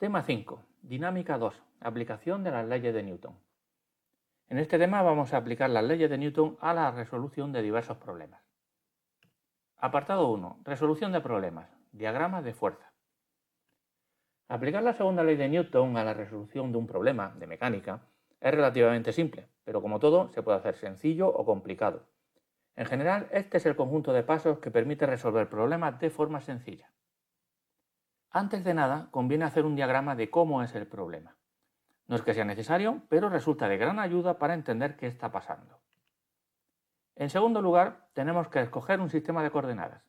Tema 5. Dinámica 2. Aplicación de las leyes de Newton. En este tema vamos a aplicar las leyes de Newton a la resolución de diversos problemas. Apartado 1. Resolución de problemas. Diagramas de fuerza. Aplicar la segunda ley de Newton a la resolución de un problema de mecánica es relativamente simple, pero como todo se puede hacer sencillo o complicado. En general, este es el conjunto de pasos que permite resolver problemas de forma sencilla. Antes de nada, conviene hacer un diagrama de cómo es el problema. No es que sea necesario, pero resulta de gran ayuda para entender qué está pasando. En segundo lugar, tenemos que escoger un sistema de coordenadas.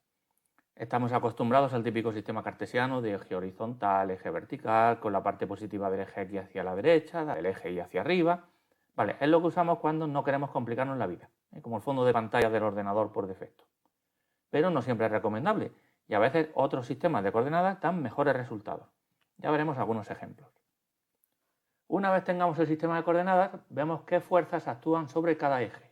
Estamos acostumbrados al típico sistema cartesiano de eje horizontal, eje vertical, con la parte positiva del eje X hacia la derecha, del eje Y hacia arriba. Vale, es lo que usamos cuando no queremos complicarnos la vida, como el fondo de pantalla del ordenador por defecto. Pero no siempre es recomendable, y a veces otros sistemas de coordenadas dan mejores resultados. Ya veremos algunos ejemplos. Una vez tengamos el sistema de coordenadas, vemos qué fuerzas actúan sobre cada eje.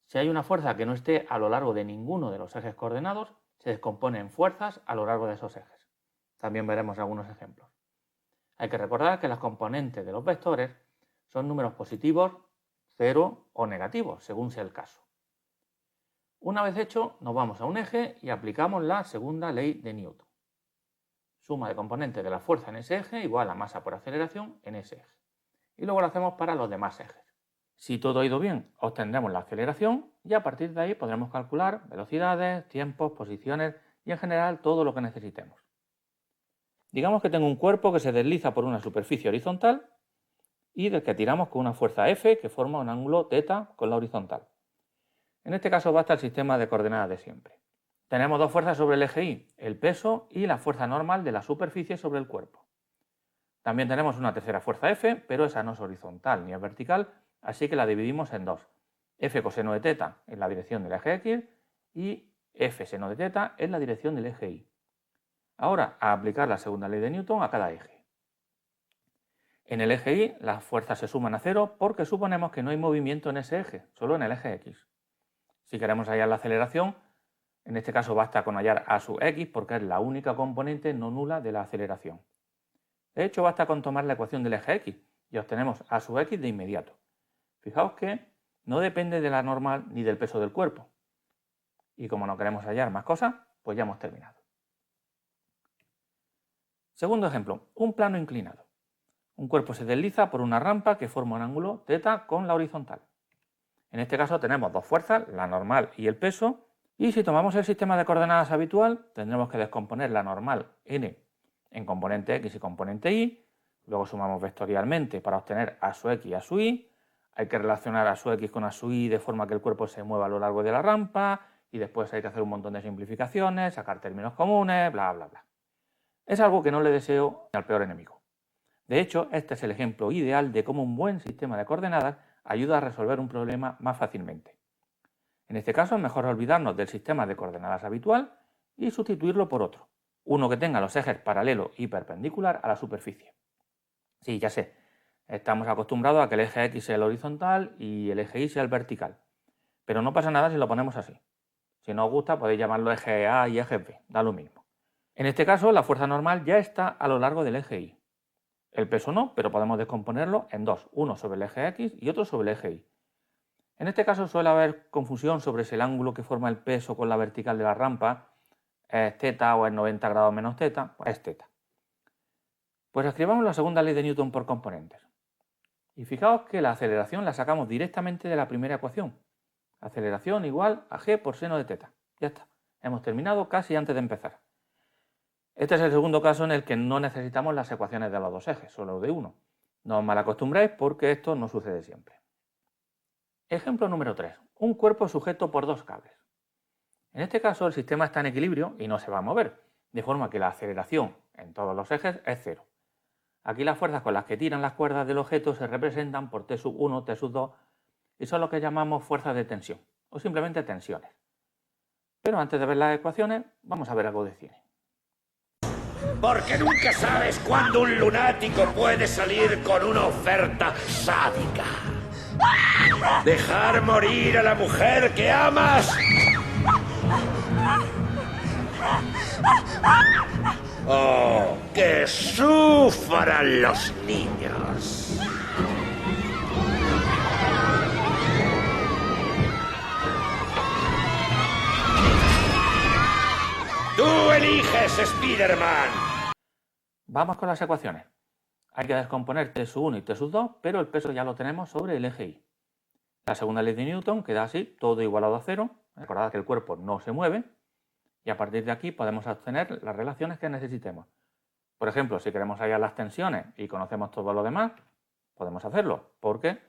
Si hay una fuerza que no esté a lo largo de ninguno de los ejes coordenados, se descompone en fuerzas a lo largo de esos ejes. También veremos algunos ejemplos. Hay que recordar que las componentes de los vectores son números positivos, 0 o negativos, según sea el caso. Una vez hecho, nos vamos a un eje y aplicamos la segunda ley de Newton. Suma de componentes de la fuerza en ese eje igual a masa por aceleración en ese eje. Y luego lo hacemos para los demás ejes. Si todo ha ido bien, obtendremos la aceleración y a partir de ahí podremos calcular velocidades, tiempos, posiciones y en general todo lo que necesitemos. Digamos que tengo un cuerpo que se desliza por una superficie horizontal y del que tiramos con una fuerza F que forma un ángulo θ con la horizontal. En este caso basta el sistema de coordenadas de siempre. Tenemos dos fuerzas sobre el eje Y, el peso y la fuerza normal de la superficie sobre el cuerpo. También tenemos una tercera fuerza F, pero esa no es horizontal ni es vertical, así que la dividimos en dos. F coseno de θ en la dirección del eje X y F seno de θ en la dirección del eje Y. Ahora, a aplicar la segunda ley de Newton a cada eje. En el eje Y las fuerzas se suman a cero porque suponemos que no hay movimiento en ese eje, solo en el eje X. Si queremos hallar la aceleración, en este caso basta con hallar a sub x porque es la única componente no nula de la aceleración. De hecho, basta con tomar la ecuación del eje X y obtenemos a sub x de inmediato. Fijaos que no depende de la normal ni del peso del cuerpo. Y como no queremos hallar más cosas, pues ya hemos terminado. Segundo ejemplo, un plano inclinado. Un cuerpo se desliza por una rampa que forma un ángulo θ con la horizontal. En este caso tenemos dos fuerzas, la normal y el peso, y si tomamos el sistema de coordenadas habitual, tendremos que descomponer la normal n en componente x y componente y, luego sumamos vectorialmente para obtener a sub x y a sub y, hay que relacionar a sub x con a sub y de forma que el cuerpo se mueva a lo largo de la rampa, y después hay que hacer un montón de simplificaciones, sacar términos comunes, bla bla bla. Es algo que no le deseo al peor enemigo. De hecho, este es el ejemplo ideal de cómo un buen sistema de coordenadas ayuda a resolver un problema más fácilmente. En este caso es mejor olvidarnos del sistema de coordenadas habitual y sustituirlo por otro, uno que tenga los ejes paralelo y perpendicular a la superficie. Sí, ya sé, estamos acostumbrados a que el eje X sea el horizontal y el eje Y sea el vertical, pero no pasa nada si lo ponemos así. Si no os gusta podéis llamarlo eje A y eje B, da lo mismo. En este caso la fuerza normal ya está a lo largo del eje Y. El peso no, pero podemos descomponerlo en dos, uno sobre el eje X y otro sobre el eje Y. En este caso suele haber confusión sobre si el ángulo que forma el peso con la vertical de la rampa es θ o es 90 grados menos θ, pues es θ. Pues escribamos la segunda ley de Newton por componentes. Y fijaos que la aceleración la sacamos directamente de la primera ecuación. Aceleración igual a g por seno de θ. Ya está, hemos terminado casi antes de empezar. Este es el segundo caso en el que no necesitamos las ecuaciones de los dos ejes, solo de uno. No os malacostumbréis porque esto no sucede siempre. Ejemplo número 3. Un cuerpo sujeto por dos cables. En este caso el sistema está en equilibrio y no se va a mover, de forma que la aceleración en todos los ejes es cero. Aquí las fuerzas con las que tiran las cuerdas del objeto se representan por T1, T2 y son lo que llamamos fuerzas de tensión o simplemente tensiones. Pero antes de ver las ecuaciones, vamos a ver algo de cine. Porque nunca sabes cuándo un lunático puede salir con una oferta sádica. Dejar morir a la mujer que amas ¡Oh, que sufran los niños! ¡Tú eliges, Spider-Man! Vamos con las ecuaciones. Hay que descomponer T sub 1 y T sub 2, pero el peso ya lo tenemos sobre el eje Y. La segunda ley de Newton queda así, todo igualado a cero. Recordad que el cuerpo no se mueve. Y a partir de aquí podemos obtener las relaciones que necesitemos. Por ejemplo, si queremos hallar las tensiones y conocemos todo lo demás, podemos hacerlo, porque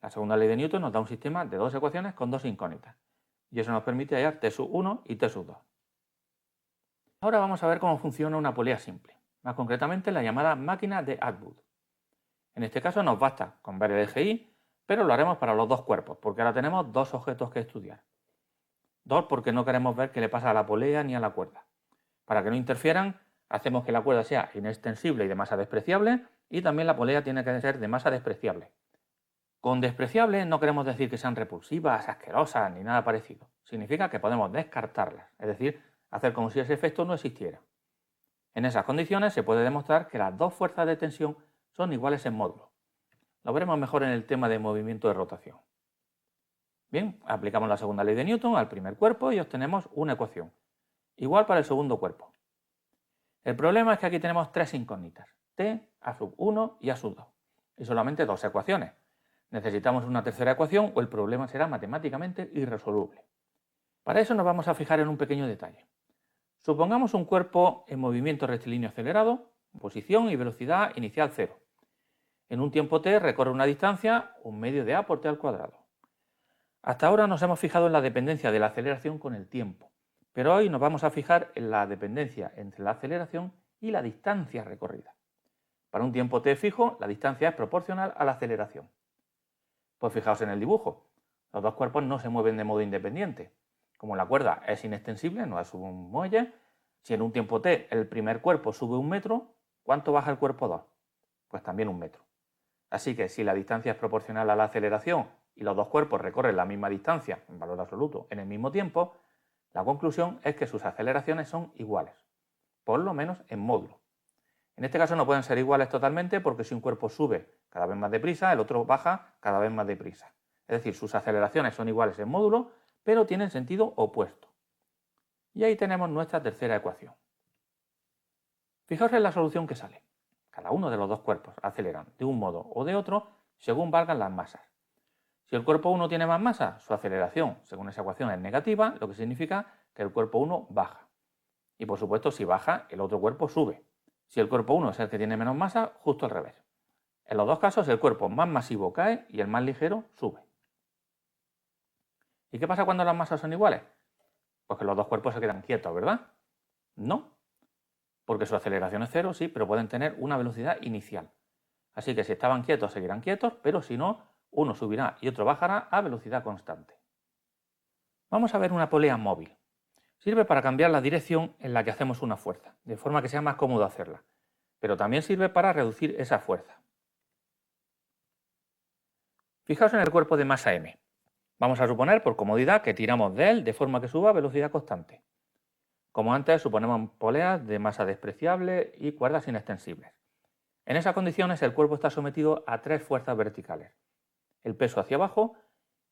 la segunda ley de Newton nos da un sistema de dos ecuaciones con dos incógnitas. Y eso nos permite hallar T sub 1 y T sub 2. Ahora vamos a ver cómo funciona una polea simple, más concretamente la llamada máquina de Atwood. En este caso nos basta con ver el eje Y, pero lo haremos para los dos cuerpos, porque ahora tenemos dos objetos que estudiar. Dos, porque no queremos ver qué le pasa a la polea ni a la cuerda. Para que no interfieran, hacemos que la cuerda sea inextensible y de masa despreciable, y también la polea tiene que ser de masa despreciable. Con despreciable no queremos decir que sean repulsivas, asquerosas, ni nada parecido. Significa que podemos descartarlas, es decir, hacer como si ese efecto no existiera. En esas condiciones se puede demostrar que las dos fuerzas de tensión son iguales en módulo. Lo veremos mejor en el tema de movimiento de rotación. Bien, aplicamos la segunda ley de Newton al primer cuerpo y obtenemos una ecuación, igual para el segundo cuerpo. El problema es que aquí tenemos tres incógnitas, T, A sub 1 y A sub 2, y solamente dos ecuaciones. Necesitamos una tercera ecuación o el problema será matemáticamente irresoluble. Para eso nos vamos a fijar en un pequeño detalle. Supongamos un cuerpo en movimiento rectilíneo acelerado, posición y velocidad inicial 0. En un tiempo t recorre una distancia, un medio de a por t al cuadrado. Hasta ahora nos hemos fijado en la dependencia de la aceleración con el tiempo, pero hoy nos vamos a fijar en la dependencia entre la aceleración y la distancia recorrida. Para un tiempo t fijo, la distancia es proporcional a la aceleración. Pues fijaos en el dibujo, los dos cuerpos no se mueven de modo independiente. Como la cuerda es inextensible, no es un muelle, si en un tiempo t el primer cuerpo sube 1 metro, ¿cuánto baja el cuerpo 2? Pues también 1 metro. Así que si la distancia es proporcional a la aceleración y los dos cuerpos recorren la misma distancia, en valor absoluto, en el mismo tiempo, la conclusión es que sus aceleraciones son iguales, por lo menos en módulo. En este caso no pueden ser iguales totalmente porque si un cuerpo sube cada vez más deprisa, el otro baja cada vez más deprisa. Es decir, sus aceleraciones son iguales en módulo, pero tienen sentido opuesto. Y ahí tenemos nuestra tercera ecuación. Fijaos en la solución que sale. Cada uno de los dos cuerpos aceleran de un modo o de otro según valgan las masas. Si el cuerpo 1 tiene más masa, su aceleración, según esa ecuación, es negativa, lo que significa que el cuerpo 1 baja. Y por supuesto, si baja, el otro cuerpo sube. Si el cuerpo 1 es el que tiene menos masa, justo al revés. En los dos casos, el cuerpo más masivo cae y el más ligero sube. ¿Y qué pasa cuando las masas son iguales? Pues que los dos cuerpos se quedan quietos, ¿verdad? No, porque su aceleración es cero, sí, pero pueden tener una velocidad inicial. Así que si estaban quietos, seguirán quietos, pero si no, uno subirá y otro bajará a velocidad constante. Vamos a ver una polea móvil. Sirve para cambiar la dirección en la que hacemos una fuerza, de forma que sea más cómodo hacerla, pero también sirve para reducir esa fuerza. Fijaos en el cuerpo de masa m. Vamos a suponer, por comodidad, que tiramos de él de forma que suba a velocidad constante. Como antes, suponemos poleas de masa despreciable y cuerdas inextensibles. En esas condiciones, el cuerpo está sometido a tres fuerzas verticales: el peso hacia abajo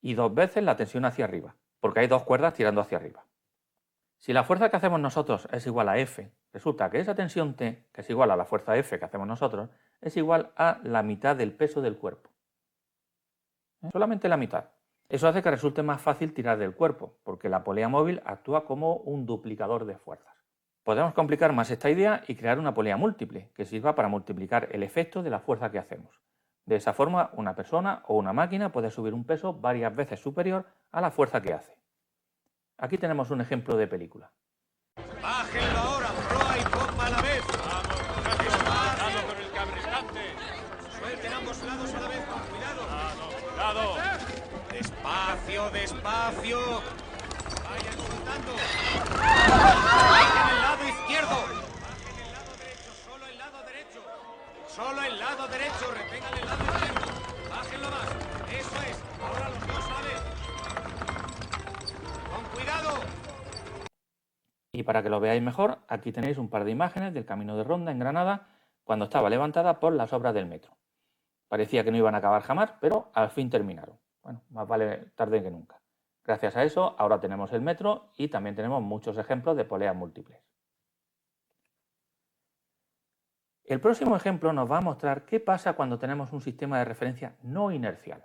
y 2 veces la tensión hacia arriba, porque hay dos cuerdas tirando hacia arriba. Si la fuerza que hacemos nosotros es igual a F, resulta que esa tensión T, que es igual a la fuerza F que hacemos nosotros, es igual a la mitad del peso del cuerpo. Solamente la mitad. Eso hace que resulte más fácil tirar del cuerpo, porque la polea móvil actúa como un duplicador de fuerzas. Podemos complicar más esta idea y crear una polea múltiple, que sirva para multiplicar el efecto de la fuerza que hacemos. De esa forma, una persona o una máquina puede subir un peso varias veces superior a la fuerza que hace. Aquí tenemos un ejemplo de película. ¡Bájenlo ahora! ¡Proa y pompa a la vez! ¡Vamos, muchachos! ¡Cuidado con el cabrestante! ¡Suelten ambos lados a la vez! ¡Con cuidado! ¡Cuidado! ¡Despacio, despacio! ¡Vayan soltando! ¡Bajen el lado izquierdo! ¡Bajen el lado derecho! ¡Solo el lado derecho! ¡Solo el lado derecho! ¡Retengan el lado izquierdo! ¡Bájenlo más! ¡Eso es! ¡Ahora los dos a la vez! ¡Con cuidado! Y para que lo veáis mejor, aquí tenéis un par de imágenes del Camino de Ronda en Granada cuando estaba levantada por las obras del metro. Parecía que no iban a acabar jamás, pero al fin terminaron. Bueno, más vale tarde que nunca. Gracias a eso, ahora tenemos el metro y también tenemos muchos ejemplos de poleas múltiples. El próximo ejemplo nos va a mostrar qué pasa cuando tenemos un sistema de referencia no inercial.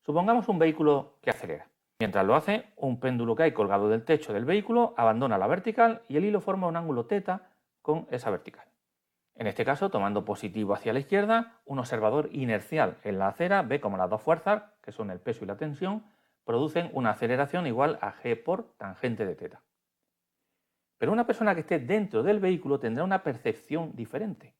Supongamos un vehículo que acelera. Mientras lo hace, un péndulo que hay colgado del techo del vehículo abandona la vertical y el hilo forma un ángulo θ con esa vertical. En este caso, tomando positivo hacia la izquierda, un observador inercial en la acera ve como las dos fuerzas, que son el peso y la tensión, producen una aceleración igual a g por tangente de θ. Pero una persona que esté dentro del vehículo tendrá una percepción diferente.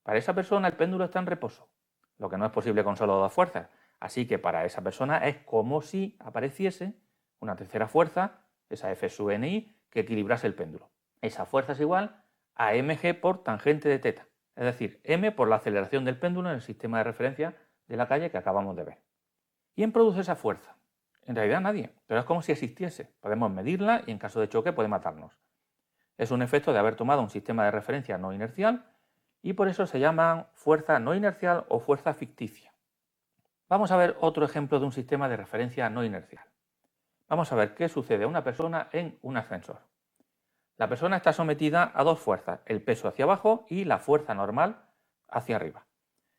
Para esa persona el péndulo está en reposo, lo que no es posible con solo dos fuerzas. Así que para esa persona es como si apareciese una tercera fuerza, esa F sub NI, que equilibrase el péndulo. Esa fuerza es igual a mg por tangente de θ, es decir, m por la aceleración del péndulo en el sistema de referencia de la calle que acabamos de ver. ¿Quién produce esa fuerza? En realidad nadie, pero es como si existiese. Podemos medirla y en caso de choque puede matarnos. Es un efecto de haber tomado un sistema de referencia no inercial y por eso se llaman fuerza no inercial o fuerza ficticia. Vamos a ver otro ejemplo de un sistema de referencia no inercial. Vamos a ver qué sucede a una persona en un ascensor. La persona está sometida a dos fuerzas, el peso hacia abajo y la fuerza normal hacia arriba.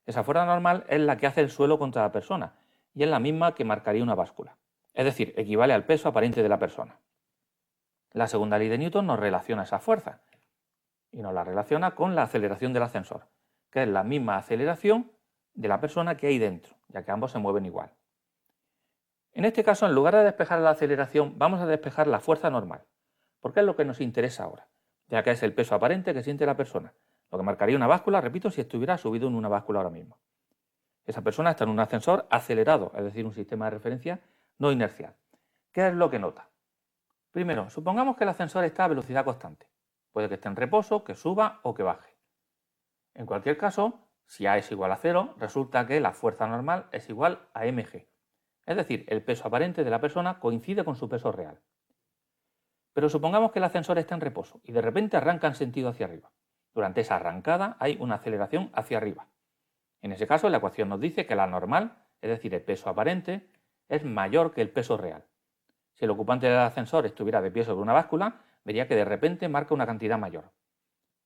Esa fuerza normal es la que hace el suelo contra la persona y es la misma que marcaría una báscula. Es decir, equivale al peso aparente de la persona. La segunda ley de Newton nos relaciona esa fuerza y nos la relaciona con la aceleración del ascensor, que es la misma aceleración de la persona que hay dentro, ya que ambos se mueven igual. En este caso, en lugar de despejar la aceleración, vamos a despejar la fuerza normal, porque es lo que nos interesa ahora, ya que es el peso aparente que siente la persona, lo que marcaría una báscula, repito, si estuviera subido en una báscula ahora mismo. Esa persona está en un ascensor acelerado, es decir, un sistema de referencia no inercial. ¿Qué es lo que nota? Primero, supongamos que el ascensor está a velocidad constante. Puede que esté en reposo, que suba o que baje. En cualquier caso, si A es igual a 0, resulta que la fuerza normal es igual a mg. Es decir, el peso aparente de la persona coincide con su peso real. Pero supongamos que el ascensor está en reposo y de repente arranca en sentido hacia arriba. Durante esa arrancada hay una aceleración hacia arriba. En ese caso, la ecuación nos dice que la normal, es decir, el peso aparente, es mayor que el peso real. Si el ocupante del ascensor estuviera de pie sobre una báscula, vería que de repente marca una cantidad mayor.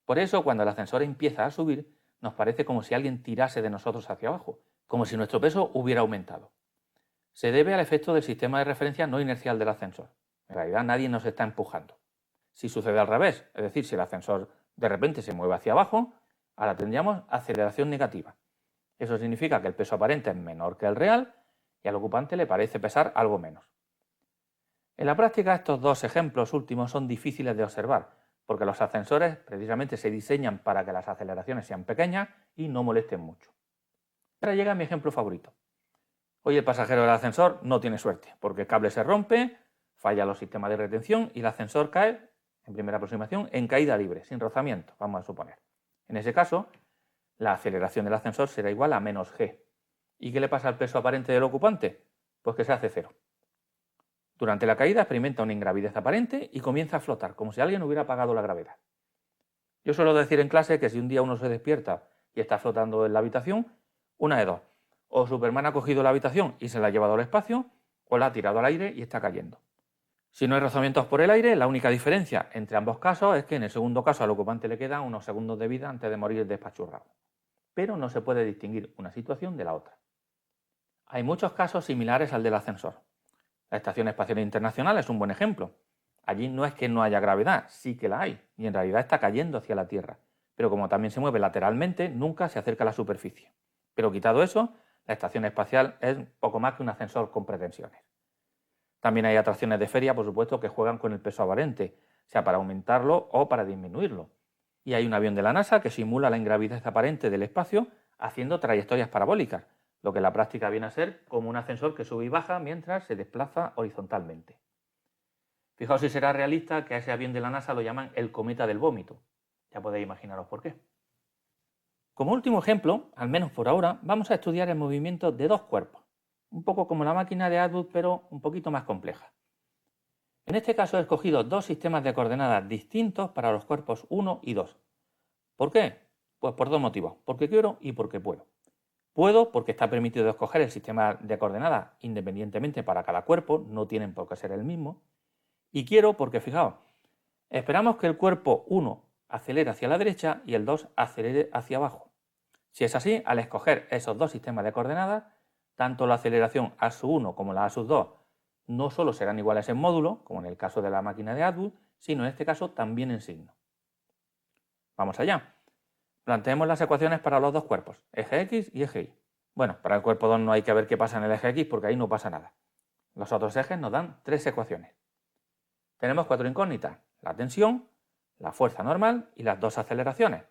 Por eso, cuando el ascensor empieza a subir, nos parece como si alguien tirase de nosotros hacia abajo, como si nuestro peso hubiera aumentado. Se debe al efecto del sistema de referencia no inercial del ascensor. En realidad nadie nos está empujando. Si sucede al revés, es decir, si el ascensor de repente se mueve hacia abajo, ahora tendríamos aceleración negativa. Eso significa que el peso aparente es menor que el real y al ocupante le parece pesar algo menos. En la práctica, estos dos ejemplos últimos son difíciles de observar, porque los ascensores precisamente se diseñan para que las aceleraciones sean pequeñas y no molesten mucho. Ahora llega mi ejemplo favorito. Hoy el pasajero del ascensor no tiene suerte, porque el cable se rompe, falla los sistemas de retención y el ascensor cae, en primera aproximación, en caída libre, sin rozamiento, vamos a suponer. En ese caso, la aceleración del ascensor será igual a menos g. ¿Y qué le pasa al peso aparente del ocupante? Pues que se hace cero. Durante la caída experimenta una ingravidez aparente y comienza a flotar, como si alguien hubiera apagado la gravedad. Yo suelo decir en clase que si un día uno se despierta y está flotando en la habitación, una de dos. O Superman ha cogido la habitación y se la ha llevado al espacio, o la ha tirado al aire y está cayendo. Si no hay rozamientos por el aire, la única diferencia entre ambos casos es que en el segundo caso al ocupante le quedan unos segundos de vida antes de morir despachurrado. Pero no se puede distinguir una situación de la otra. Hay muchos casos similares al del ascensor. La Estación Espacial Internacional es un buen ejemplo. Allí no es que no haya gravedad, sí que la hay, y en realidad está cayendo hacia la Tierra. Pero como también se mueve lateralmente, nunca se acerca a la superficie. Pero quitado eso, la estación espacial es poco más que un ascensor con pretensiones. También hay atracciones de feria, por supuesto, que juegan con el peso aparente, sea para aumentarlo o para disminuirlo. Y hay un avión de la NASA que simula la ingravidez aparente del espacio haciendo trayectorias parabólicas, lo que en la práctica viene a ser como un ascensor que sube y baja mientras se desplaza horizontalmente. Fijaos si será realista que a ese avión de la NASA lo llaman el cometa del vómito. Ya podéis imaginaros por qué. Como último ejemplo, al menos por ahora, vamos a estudiar el movimiento de dos cuerpos, un poco como la máquina de Atwood, pero un poquito más compleja. En este caso he escogido dos sistemas de coordenadas distintos para los cuerpos 1 y 2. ¿Por qué? Pues por dos motivos, porque quiero y porque puedo. Puedo porque está permitido escoger el sistema de coordenadas independientemente para cada cuerpo, no tienen por qué ser el mismo. Y quiero porque, fijaos, esperamos que el cuerpo 1 acelere hacia la derecha y el 2 acelere hacia abajo. Si es así, al escoger esos dos sistemas de coordenadas, tanto la aceleración A1 como la A2 no solo serán iguales en módulo, como en el caso de la máquina de Atwood, sino en este caso también en signo. Vamos allá. Planteemos las ecuaciones para los dos cuerpos, eje X y eje Y. Bueno, para el cuerpo 2 no hay que ver qué pasa en el eje X porque ahí no pasa nada. Los otros ejes nos dan tres ecuaciones. Tenemos cuatro incógnitas, la tensión, la fuerza normal y las dos aceleraciones.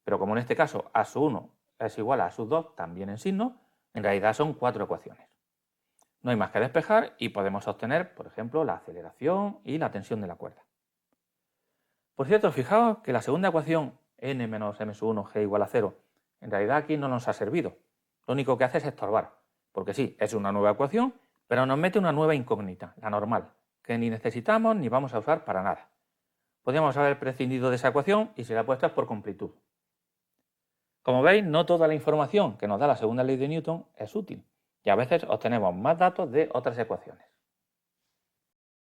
Pero como en este caso A1 es igual a A2 también en signo, en realidad son cuatro ecuaciones. No hay más que despejar y podemos obtener, por ejemplo, la aceleración y la tensión de la cuerda. Por cierto, fijaos que la segunda ecuación, n menos m1 g igual a 0, en realidad aquí no nos ha servido. Lo único que hace es estorbar, porque sí, es una nueva ecuación, pero nos mete una nueva incógnita, la normal, que ni necesitamos ni vamos a usar para nada. Podríamos haber prescindido de esa ecuación y se la ha puesto por completud. Como veis, no toda la información que nos da la segunda ley de Newton es útil, y a veces obtenemos más datos de otras ecuaciones.